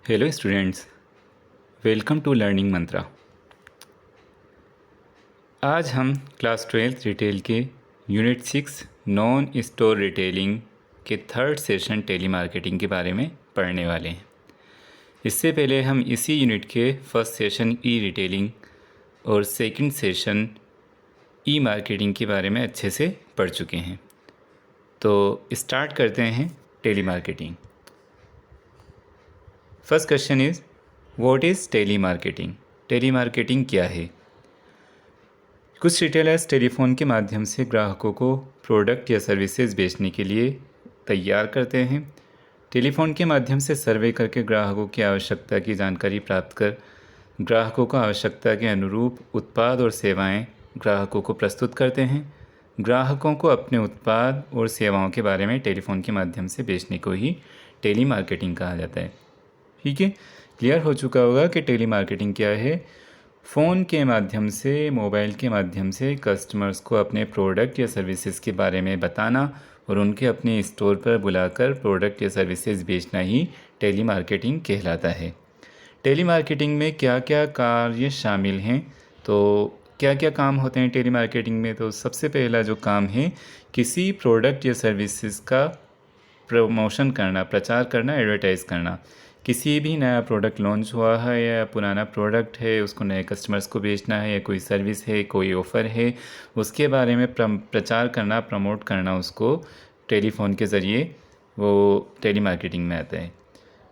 Hello students, welcome to learning Mantra. आज हम class 12th retail के यूनिट 6 नॉन स्टोर रिटेलिंग के थर्ड सेशन टेली मार्केटिंग के बारे में पढ़ने वाले हैं। इससे पहले हम इसी यूनिट के फर्स्ट सेशन ई रिटेलिंग और सेकंड सेशन ई मार्केटिंग के बारे में अच्छे से पढ़ चुके हैं। तो स्टार्ट करते हैं telemarketing. First question is what is telemarketing? Telemarketing क्या है? कुछ रिटेलर्स टेलीफोन के माध्यम से ग्राहकों को प्रोडक्ट या सर्विसेज बेचने के लिए तैयार करते हैं। टेलीफोन के माध्यम से सर्वे करके ग्राहकों की आवश्यकता की जानकारी प्राप्त कर ग्राहकों को आवश्यकता के अनुरूप उत्पाद और सेवाएं ग्राहकों को प्रस्तुत करते हैं। ग्राहकों को अपने उत्पाद और सेवाओं के बारे में टेलीफोन के माध्यम से बेचने को ही टेली मार्केटिंग कहा जाता है। ठीक है, क्लियर हो चुका होगा कि टेली मार्केटिंग क्या है। फ़ोन के माध्यम से, मोबाइल के माध्यम से कस्टमर्स को अपने प्रोडक्ट या सर्विसेज के बारे में बताना और उनके अपने स्टोर पर बुलाकर प्रोडक्ट या सर्विसेज बेचना ही टेली मार्केटिंग कहलाता है। टेली मार्केटिंग में क्या क्या कार्य शामिल हैं? तो क्या क्या काम होते हैं टेली मार्केटिंग में? तो सबसे पहला जो काम है, किसी प्रोडक्ट या सर्विसेज का प्रमोशन करना, प्रचार करना, एडवर्टाइज़ करना। किसी भी नया प्रोडक्ट लॉन्च हुआ है या पुराना प्रोडक्ट है, उसको नए कस्टमर्स को बेचना है, या कोई सर्विस है, कोई ऑफ़र है, उसके बारे में प्रचार करना, प्रमोट करना, उसको टेलीफोन के ज़रिए वो टेली मार्केटिंग में आता है।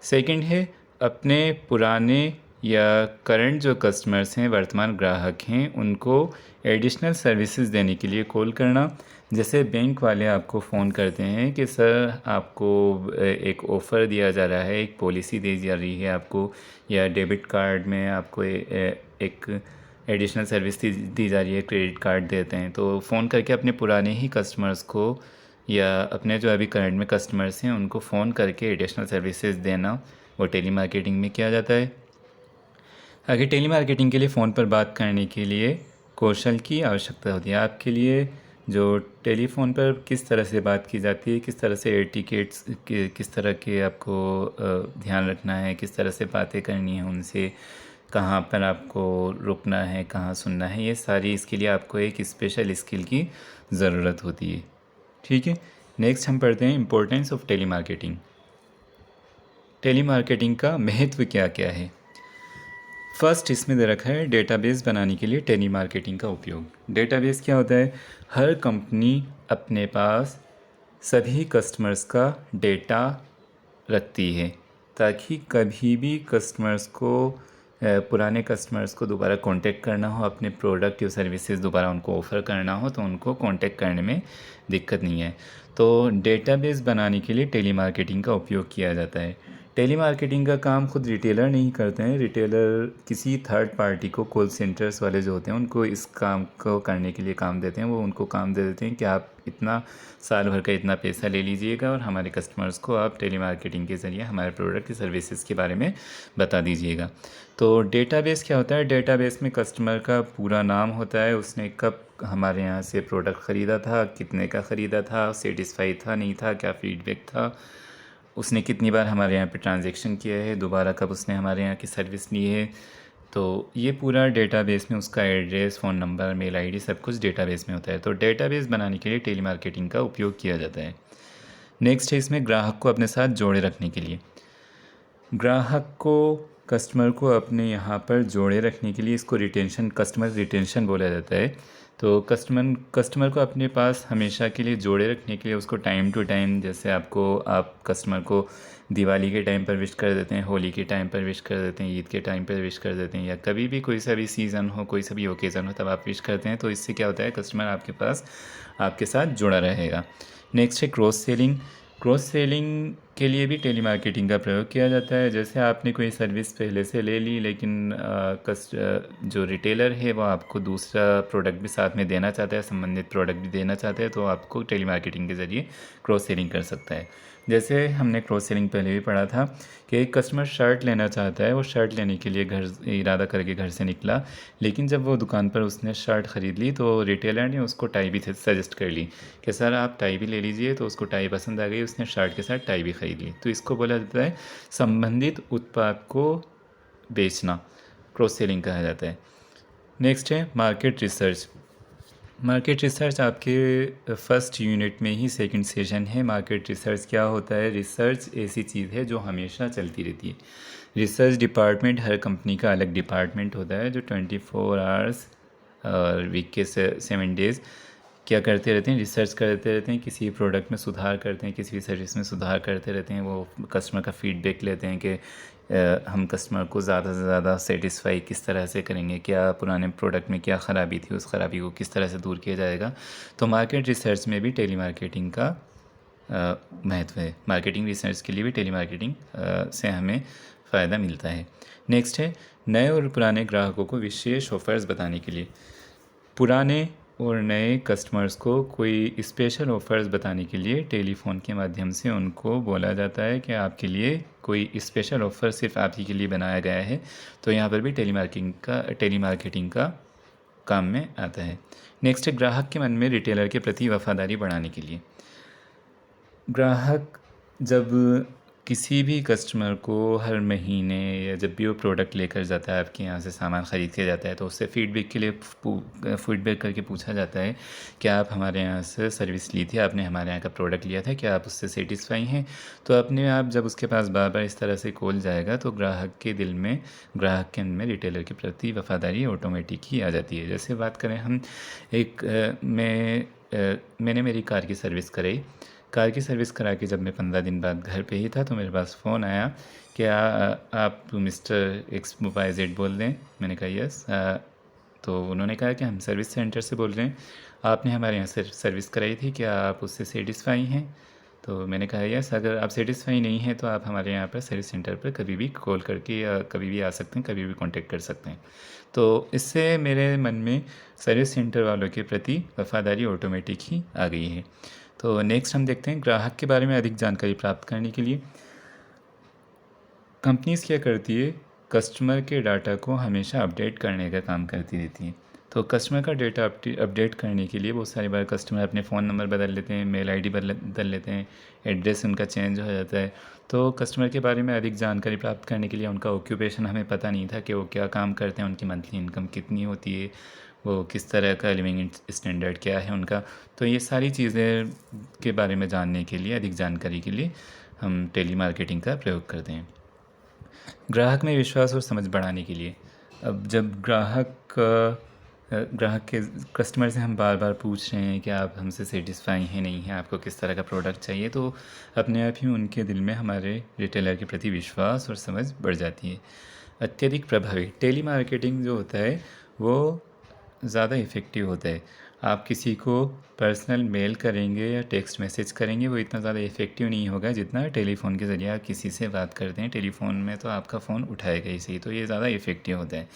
सेकंड है, अपने पुराने या करंट जो कस्टमर्स हैं, वर्तमान ग्राहक हैं, उनको एडिशनल सर्विसेज देने के लिए कॉल करना। जैसे बैंक वाले आपको फ़ोन करते हैं कि सर आपको एक ऑफ़र दिया जा रहा है, एक पॉलिसी दी जा रही है आपको, या डेबिट कार्ड में आपको एक एडिशनल सर्विस दी जा रही है, क्रेडिट कार्ड देते हैं। तो फ़ोन करके अपने पुराने ही कस्टमर्स को या अपने जो अभी करंट में कस्टमर्स हैं उनको फ़ोन करके एडिशनल सर्विसेज देना, वो टेली मार्केटिंग में किया जाता है। आगे टेली मार्केटिंग के लिए फ़ोन पर बात करने के लिए कौशल की आवश्यकता होती है। आपके लिए जो टेलीफोन पर किस तरह से बात की जाती है, किस तरह से एयर टिकट्स के किस तरह के आपको ध्यान रखना है, किस तरह से बातें करनी है उनसे, कहाँ पर आपको रुकना है, कहाँ सुनना है, ये सारी इसके लिए आपको एक स्पेशल स्किल की ज़रूरत होती है। ठीक है, नेक्स्ट हम पढ़ते हैं importance of telemarketing. Telemarketing का महत्व क्या क्या है? फर्स्ट इसमें दे रखा है डेटाबेस बनाने के लिए टेली मार्केटिंग का उपयोग। डेटाबेस क्या होता है? हर कंपनी अपने पास सभी कस्टमर्स का डेटा रखती है ताकि कभी भी कस्टमर्स को पुराने कस्टमर्स को दोबारा कांटेक्ट करना हो, अपने प्रोडक्ट या सर्विसेज दोबारा उनको ऑफ़र करना हो तो उनको कांटेक्ट करने में दिक्कत नहीं है। तो डेटाबेस बनाने के लिए टेली मार्केटिंग का उपयोग किया जाता है। टेली मार्केटिंग का काम खुद रिटेलर नहीं करते हैं, रिटेलर किसी थर्ड पार्टी को, कॉल सेंटर्स वाले जो होते हैं उनको इस काम को करने के लिए काम देते हैं। वो उनको काम दे देते हैं कि आप इतना साल भर का इतना पैसा ले लीजिएगा और हमारे कस्टमर्स को आप टेली मार्केटिंग के ज़रिए हमारे प्रोडक्ट की सर्विसेज के बारे में बता दीजिएगा। तो डेटाबेस क्या होता है? डेटाबेस में कस्टमर का पूरा नाम होता है, उसने कब हमारे यहाँ से प्रोडक्ट ख़रीदा था, कितने का ख़रीदा था, सेटिस्फाई था नहीं था, क्या फ़ीडबैक था, उसने कितनी बार हमारे यहाँ पे ट्रांजैक्शन किया है, दोबारा कब उसने हमारे यहाँ की सर्विस ली है। तो ये पूरा डेटाबेस में उसका address, phone number, mail ID सब कुछ डेटाबेस में होता है। तो डेटाबेस बनाने के लिए टेली मार्केटिंग का उपयोग किया जाता है। नेक्स्ट है इसमें ग्राहक को अपने साथ जोड़े रखने के लिए। ग्राहक को, कस्टमर को अपने यहाँ पर जोड़े रखने के लिए इसको रिटेंशन, कस्टमर रिटेंशन बोला जाता है। तो कस्टमर को अपने पास हमेशा के लिए जोड़े रखने के लिए उसको टाइम टू टाइम, जैसे आप कस्टमर को दिवाली के टाइम पर विश कर देते हैं, होली के टाइम पर विश कर देते हैं, ईद के टाइम पर विश कर देते हैं, या कभी भी कोई सा भी सीज़न हो, कोई सा भी ओकेज़न हो तब आप विश करते हैं। तो इससे क्या होता है, कस्टमर आपके पास, आपके साथ जुड़ा रहेगा। नेक्स्ट है क्रॉस सेलिंग। क्रॉस सेलिंग के लिए भी टेली मार्केटिंग का प्रयोग किया जाता है। जैसे आपने कोई सर्विस पहले से ले ली लेकिन जो रिटेलर है वो आपको दूसरा प्रोडक्ट भी साथ में देना चाहता है, संबंधित प्रोडक्ट भी देना चाहता है, तो आपको टेली मार्केटिंग के ज़रिए क्रॉस सेलिंग कर सकता है। जैसे हमने क्रॉस सेलिंग पहले भी पढ़ा था कि एक कस्टमर शर्ट लेना चाहता है, वो शर्ट लेने के लिए घर इरादा करके घर से निकला, लेकिन जब वो दुकान पर उसने शर्ट ख़रीद ली तो रिटेलर ने उसको टाई भी सजेस्ट कर ली कि सर आप टाई भी ले लीजिए। तो उसको टाई पसंद आ गई, उसने शर्ट के साथ टाई भी ख़रीद ली। तो इसको बोला जाता है संबंधित उत्पाद को बेचना, क्रॉस सेलिंग कहा जाता है। नेक्स्ट है मार्केट रिसर्च। मार्केट रिसर्च आपके फर्स्ट यूनिट में ही सेकंड सेशन है। मार्केट रिसर्च क्या होता है? रिसर्च ऐसी चीज़ है जो हमेशा चलती रहती है। रिसर्च डिपार्टमेंट, हर कंपनी का अलग डिपार्टमेंट होता है जो 24 आवर्स और वीक के 7 डेज़ क्या करते रहते हैं? रिसर्च करते रहते हैं, किसी प्रोडक्ट में सुधार करते हैं, किसी भी सर्विस में सुधार करते रहते हैं। वो कस्टमर का फीडबैक लेते हैं कि हम कस्टमर को ज़्यादा से ज़्यादा सेटिस्फाई किस तरह से करेंगे, क्या पुराने प्रोडक्ट में क्या ख़राबी थी, उस ख़राबी को किस तरह से दूर किया जाएगा। तो मार्केट रिसर्च में भी टेली मार्केटिंग का महत्व है। मार्केटिंग रिसर्च के लिए भी टेली मार्केटिंग से हमें फ़ायदा मिलता है। नेक्स्ट है नए और पुराने ग्राहकों को विशेष ऑफ़र्स बताने के लिए। पुराने और नए कस्टमर्स को कोई स्पेशल ऑफ़र्स बताने के लिए टेलीफ़ोन के माध्यम से उनको बोला जाता है कि आपके लिए कोई स्पेशल ऑफ़र सिर्फ आप ही के लिए बनाया गया है। तो यहाँ पर भी टेली मार्केटिंग का काम में आता है। नेक्स्ट है ग्राहक के मन में रिटेलर के प्रति वफ़ादारी बढ़ाने के लिए। ग्राहक जब किसी भी कस्टमर को हर महीने या जब भी वो प्रोडक्ट लेकर जाता है, आपके यहाँ से सामान ख़रीद के जाता है, तो उससे फ़ीडबैक के लिए फ़ीडबैक करके पूछा जाता है कि आप हमारे यहाँ से सर्विस ली थी, आपने हमारे यहाँ का प्रोडक्ट लिया था, क्या आप उससे सेटिस्फाई हैं? तो अपने आप जब उसके पास बार बार इस तरह से कॉल जाएगा तो ग्राहक के मन में रिटेलर के प्रति वफ़ादारी ऑटोमेटिक ही आ जाती है। जैसे बात करें हम, मैंने मेरी कार की सर्विस कराई। कार की सर्विस करा के जब मैं 15 दिन बाद घर पे ही था तो मेरे पास फ़ोन आया, क्या आप मिस्टर एक्स वाई जेड बोल रहे हैं? मैंने कहा यस। तो उन्होंने कहा कि हम सर्विस सेंटर से बोल रहे हैं, आपने हमारे यहाँ से सर्विस कराई थी, क्या आप उससे सेटिस्फाई हैं? तो मैंने कहा यस। अगर आप सेटिस्फाई नहीं हैं तो आप हमारे यहाँ पर सर्विस सेंटर पर कभी भी कॉल करके या कभी भी आ सकते हैं, कभी भी कांटेक्ट कर सकते हैं। तो इससे मेरे मन में सर्विस सेंटर वालों के प्रति वफ़ादारी ऑटोमेटिक ही आ गई है। तो नेक्स्ट हम देखते हैं ग्राहक के बारे में अधिक जानकारी प्राप्त करने के लिए कंपनीज़ क्या करती है, कस्टमर के डाटा को हमेशा अपडेट करने का काम करती रहती है। तो कस्टमर का डेटा अपडेट करने के लिए बहुत सारी बार कस्टमर अपने फ़ोन नंबर बदल लेते हैं, मेल आईडी बदल लेते हैं, एड्रेस उनका चेंज हो जाता है। तो कस्टमर के बारे में अधिक जानकारी प्राप्त करने के लिए उनका ऑक्यूपेशन हमें पता नहीं था कि वो क्या काम करते हैं, उनकी मंथली इनकम कितनी होती है, वो किस तरह का लिविंग स्टैंडर्ड क्या है उनका। तो ये सारी चीज़ें के बारे में जानने के लिए, अधिक जानकारी के लिए हम टेली मार्केटिंग का प्रयोग करते हैं। ग्राहक में विश्वास और समझ बढ़ाने के लिए, अब जब ग्राहक के कस्टमर से हम बार बार पूछ रहे हैं कि आप हमसे सेटिस्फाई हैं नहीं हैं, आपको किस तरह का प्रोडक्ट चाहिए, तो अपने आप ही उनके दिल में हमारे रिटेलर के प्रति विश्वास और समझ बढ़ जाती है। अत्यधिक प्रभावी टेली मार्केटिंग जो होता है वो ज़्यादा इफ़ेक्टिव होता है। आप किसी को पर्सनल मेल करेंगे या टेक्स्ट मैसेज करेंगे, वो इतना ज़्यादा इफ़ेक्टिव नहीं होगा जितना टेलीफ़ोन के ज़रिए आप किसी से बात करते हैं। टेलीफ़ोन में तो आपका फ़ोन उठाएगा ही सही, तो ये ज़्यादा इफ़ेक्टिव होता है।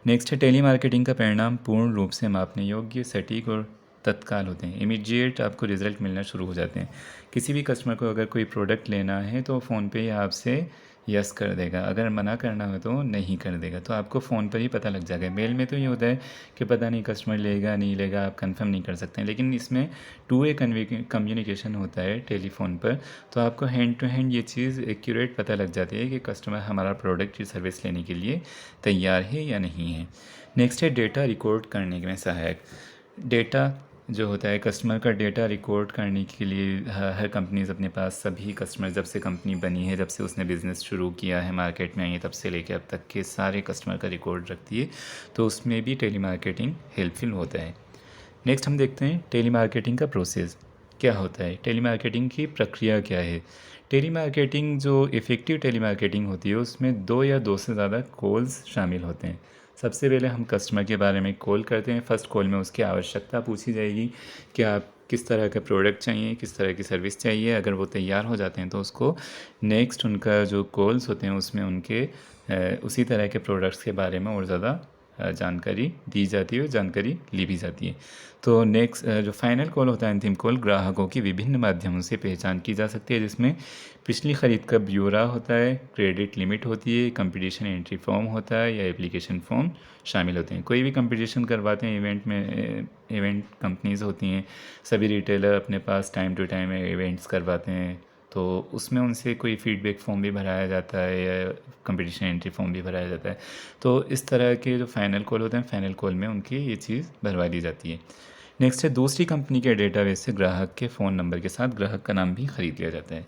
नेक्स्ट है टेली मार्केटिंग का परिणाम पूर्ण रूप से मापने योग्य, सटीक और तत्काल होते हैं। इमीडिएट आपको रिज़ल्ट मिलना शुरू हो जाते हैं। किसी भी कस्टमर को अगर कोई प्रोडक्ट लेना है तो फ़ोन पे ही आपसे यस कर देगा, अगर मना करना हो तो नहीं कर देगा। तो आपको फ़ोन पर ही पता लग जाएगा। मेल में तो ये होता है कि पता नहीं कस्टमर लेगा नहीं लेगा, आप कंफर्म नहीं कर सकते हैं, लेकिन इसमें टू वे कम्युनिकेशन होता है टेलीफोन पर। तो आपको हैंड टू हैंड ये चीज़ एक्यूरेट पता लग जाती है कि कस्टमर हमारा प्रोडक्ट या सर्विस लेने के लिए तैयार है या नहीं है। नेक्स्ट है डेटा रिकॉर्ड करने में सहायक। डेटा जो होता है, कस्टमर का डेटा रिकॉर्ड करने के लिए हर कंपनीज अपने पास सभी कस्टमर, जब से कंपनी बनी है, जब से उसने बिज़नेस शुरू किया है, मार्केट में आई है, तब से लेकर अब तक के सारे कस्टमर का रिकॉर्ड रखती है। तो उसमें भी टेली मार्केटिंग हेल्पफुल होता है। नेक्स्ट हम देखते हैं टेली मार्केटिंग का प्रोसेस क्या होता है, टेली मार्केटिंग की प्रक्रिया क्या है। टेली मार्केटिंग जो इफ़ेक्टिव टेली मार्केटिंग होती है उसमें 2 या 2 से ज़्यादा कॉल्स शामिल होते हैं। सबसे पहले हम कस्टमर के बारे में कॉल करते हैं। फर्स्ट कॉल में उसकी आवश्यकता पूछी जाएगी कि आप किस तरह का प्रोडक्ट चाहिए, किस तरह की सर्विस चाहिए। अगर वो तैयार हो जाते हैं तो उसको नेक्स्ट उनका जो कॉल्स होते हैं उसमें उनके उसी तरह के प्रोडक्ट्स के बारे में और ज़्यादा जानकारी दी जाती है और जानकारी ली भी जाती है। तो नेक्स्ट जो फाइनल कॉल होता है, अंतिम कॉल, ग्राहकों की विभिन्न माध्यमों से पहचान की जा सकती है, जिसमें पिछली खरीद का ब्यौरा होता है, क्रेडिट लिमिट होती है, कंपटीशन एंट्री फॉर्म होता है या एप्लीकेशन फॉर्म शामिल होते हैं। कोई भी कंपटीशन करवाते हैं इवेंट में, इवेंट कंपनीज़ होती हैं, सभी रिटेलर अपने पास टाइम टू टाइम इवेंट्स करवाते हैं, तो उसमें उनसे कोई फीडबैक फॉर्म भी भराया जाता है या कंपटीशन एंट्री फॉर्म भी भराया जाता है। तो इस तरह के जो फाइनल कॉल होते हैं, फाइनल कॉल में उनकी ये चीज़ भरवा दी जाती है। नेक्स्ट है, दूसरी कंपनी के डेटाबेस से ग्राहक के फ़ोन नंबर के साथ ग्राहक का नाम भी खरीद लिया जाता है।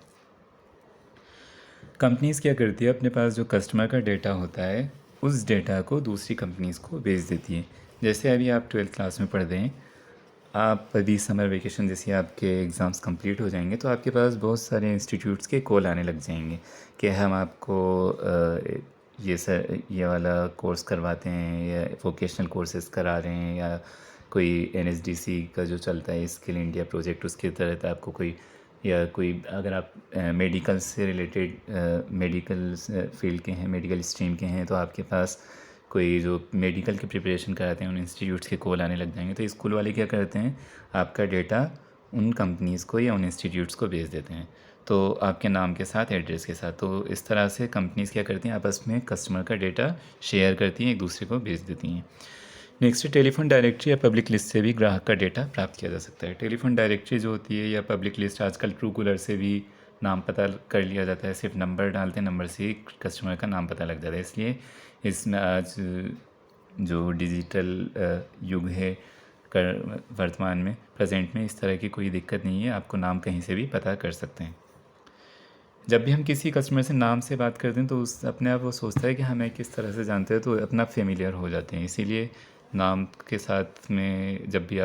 कंपनीज़ क्या करती है, अपने पास जो कस्टमर का डेटा होता है उस डेटा को दूसरी कंपनीज़ को बेच देती है। जैसे अभी आप 12th क्लास में पढ़ रहे हैं, आप अभी समर वेकेशन जैसे आपके एग्ज़ाम्स कंप्लीट हो जाएंगे तो आपके पास बहुत सारे इंस्टीट्यूट्स के कॉल आने लग जाएंगे कि हम आपको ये वाला कोर्स करवाते हैं या वोकेशनल कोर्सेज़ करा रहे हैं, या कोई एनएसडीसी का जो चलता है स्किल इंडिया प्रोजेक्ट, उसके तहत आपको कोई, या कोई अगर आप मेडिकल से रिलेटेड मेडिकल फील्ड के हैं, मेडिकल स्ट्रीम के हैं, तो आपके पास कोई जो मेडिकल की प्रिपरेशन कराते हैं उन इंस्टीट्यूट्स के कॉल आने लग जाएंगे। तो स्कूल वाले क्या करते हैं, आपका डेटा उन कंपनीज़ को या उन इंस्टीट्यूट्स को भेज देते हैं, तो आपके नाम के साथ, एड्रेस के साथ। तो इस तरह से कंपनीज़ क्या करती हैं, आपस में कस्टमर का डेटा शेयर करती हैं, एक दूसरे को भेज देती हैं। नेक्स्ट, टेलीफोन डायरेक्टरी या पब्लिक लिस्ट से भी ग्राहक का डेटा प्राप्त किया जा सकता है। टेलीफोन डायरेक्टरी जो होती है या पब्लिक लिस्ट, आजकल ट्रू कॉलर से भी नाम पता कर लिया जाता है, सिर्फ नंबर डालते हैं, नंबर से ही कस्टमर का नाम पता लग जाता है। इसलिए इसमें आज जो डिजिटल युग है, कर वर्तमान में, प्रेजेंट में, इस तरह की कोई दिक्कत नहीं है, आपको नाम कहीं से भी पता कर सकते हैं। जब भी हम किसी कस्टमर से नाम से बात करते हैं तो उस अपने आप वो सोचता है कि हमें किस तरह से जानते हैं, तो अपना फेमिलियर हो जाते हैं। इसीलिए नाम के साथ में जब भी आप